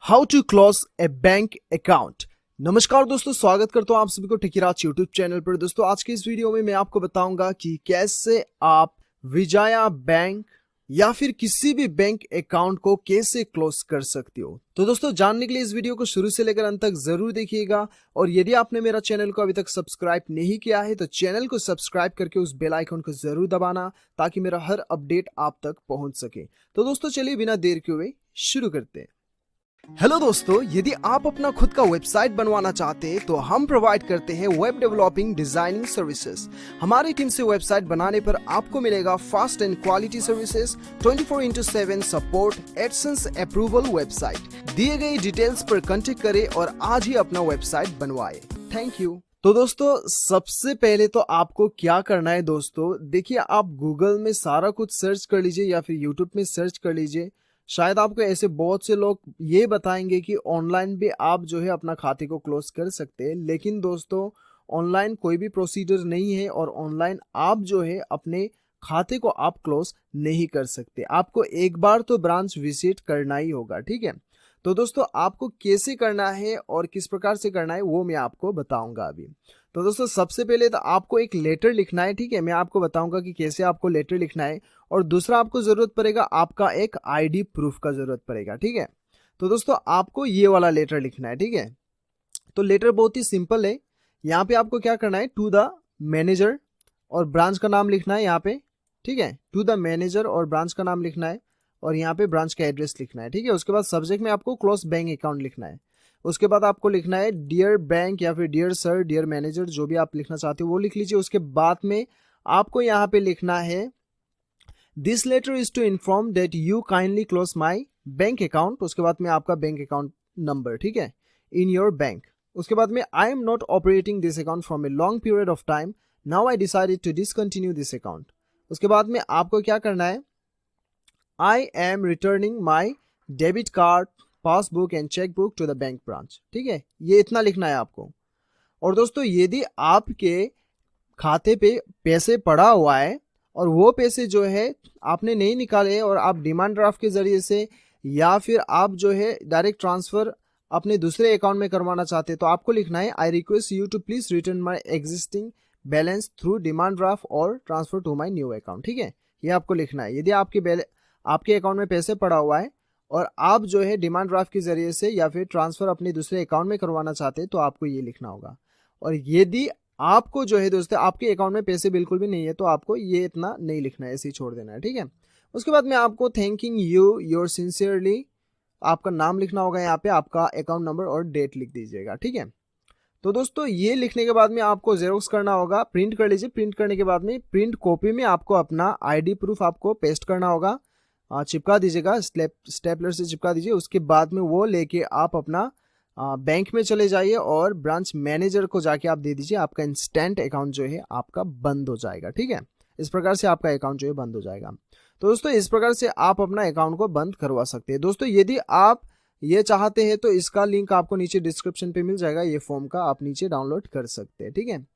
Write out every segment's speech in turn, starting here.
How to close a bank account. नमस्कार दोस्तों, स्वागत करता हूं आप सभी को टेकीराज यूट्यूब चैनल पर। दोस्तों आज के इस वीडियो में मैं आपको बताऊंगा कि कैसे आप विजया बैंक या फिर किसी भी बैंक अकाउंट को कैसे क्लोज कर सकते हो। तो दोस्तों जानने के लिए इस वीडियो को शुरू से लेकर अंत तक जरूर देखिएगा। और यदि आपने मेरा चैनल को अभी तक सब्सक्राइब नहीं किया है तो चैनल को सब्सक्राइब करके उस बेल आइकन को जरूर दबाना ताकि मेरा हर अपडेट आप तक पहुंच सके। तो दोस्तों चलिए बिना देर के हुए शुरू करते हैं। हेलो दोस्तों, यदि आप अपना खुद का वेबसाइट बनवाना चाहते हैं तो हम प्रोवाइड करते हैं वेब डेवलपिंग डिजाइनिंग सर्विसेज। हमारी टीम से वेबसाइट बनाने पर आपको मिलेगा fast and quality services, 24/7 support, AdSense approval. Website दिए गए डिटेल्स पर कांटेक्ट करें और आज ही अपना वेबसाइट बनवाएं। Thank you. तो दोस्तों सबसे पहले तो आपको क्या करना है दोस्तों, देखिए आप गूगल में सारा कुछ सर्च कर लीजिए या फिर यूट्यूब में सर्च कर लीजिए। शायद आपको ऐसे बहुत से लोग ये बताएंगे कि ऑनलाइन भी आप जो है अपना खाते को क्लोज कर सकते हैं, लेकिन दोस्तों ऑनलाइन कोई भी प्रोसीजर नहीं है और ऑनलाइन आप जो है अपने खाते को आप क्लोज नहीं कर सकते। आपको एक बार तो ब्रांच विजिट करना ही होगा, ठीक है। तो दोस्तों आपको कैसे करना है और किस प्रकार से करना है वो मैं आपको बताऊंगा अभी। तो दोस्तों सबसे पहले तो आपको एक लेटर लिखना है, ठीक है। मैं आपको बताऊंगा कि कैसे आपको लेटर लिखना है। और दूसरा आपको जरूरत पड़ेगा आपका एक आईडी प्रूफ का जरूरत पड़ेगा, ठीक है। तो दोस्तों आपको ये वाला लेटर लिखना है, ठीक है। तो लेटर बहुत ही सिंपल है। यहाँ पे आपको क्या करना है, टू द मैनेजर और ब्रांच का नाम लिखना है यहाँ पे, ठीक है। टू द मैनेजर और ब्रांच का नाम लिखना है और यहाँ पे ब्रांच का एड्रेस लिखना है, ठीक है। उसके बाद सब्जेक्ट में आपको क्लोज बैंक अकाउंट लिखना है। उसके बाद आपको लिखना है डियर बैंक या फिर डियर सर, डियर मैनेजर, जो भी आप लिखना चाहते हो वो लिख लीजिए। उसके बाद में आपको यहाँ पे लिखना है this letter is to inform that you kindly close my bank account. उसके बाद में आपका बैंक अकाउंट नंबर, ठीक है, इन योर बैंक। उसके बाद में I am not operating this account from a long period of time, now I decided to discontinue this account. उसके बाद में आपको क्या करना है, I am returning my debit card, passbook and cheque book to the bank branch, ठीक है। ये इतना लिखना है आपको। और दोस्तों यदि आपके खाते पे पैसे पड़ा हुआ है और वो पैसे जो है आपने नहीं निकाले और आप डिमांड ड्राफ्ट के जरिए से या फिर आप जो है डायरेक्ट ट्रांसफर अपने दूसरे अकाउंट में करवाना चाहते हैं तो आपको लिखना है I request you to please return my existing balance through demand draft और transfer to my new account, ठीक है। ये आपको लिखना है। यदि आपके अकाउंट में पैसे पड़ा हुआ है और आप जो है डिमांड ड्राफ्ट के जरिए से या फिर ट्रांसफर अपने दूसरे अकाउंट में करवाना चाहते हैं तो आपको ये लिखना होगा। और यदि आपको जो है दोस्तों आपके अकाउंट में पैसे बिल्कुल भी नहीं है तो आपको ये इतना नहीं लिखना है, ऐसे ही छोड़ देना है, ठीक है। उसके बाद में आपको थैंकिंग यू योर सिंसियरली आपका नाम लिखना होगा, यहाँ पे आपका अकाउंट नंबर और डेट लिख दीजिएगा, ठीक है। तो दोस्तों ये लिखने के बाद में आपको जेरोक्स करना होगा, प्रिंट कर लीजिए। प्रिंट करने के बाद में प्रिंट कॉपी में आपको अपना आईडी प्रूफ आपको पेस्ट करना होगा, चिपका दीजिएगा, स्टेपलर से चिपका दीजिए। उसके बाद में वो लेके आप अपना बैंक में चले जाइए और ब्रांच मैनेजर को जाके आप दे दीजिए। आपका इंस्टेंट अकाउंट जो है आपका बंद हो जाएगा, ठीक है। इस प्रकार से आपका अकाउंट जो है बंद हो जाएगा। तो दोस्तों इस प्रकार से आप अपना अकाउंट को बंद करवा सकते हैं। दोस्तों यदि आप ये चाहते हैं तो इसका लिंक आपको नीचे डिस्क्रिप्शन पे मिल जाएगा, ये फॉर्म का आप नीचे डाउनलोड कर सकते हैं, ठीक है।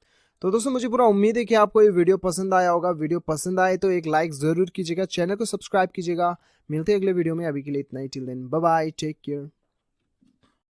तो दोस्तों मुझे पूरा उम्मीद है कि आपको ये वीडियो पसंद आया होगा। वीडियो पसंद आए तो एक लाइक जरूर कीजिएगा, चैनल को सब्सक्राइब कीजिएगा। मिलते हैं अगले वीडियो में, अभी के लिए इतना ही। Till then bye bye, take care.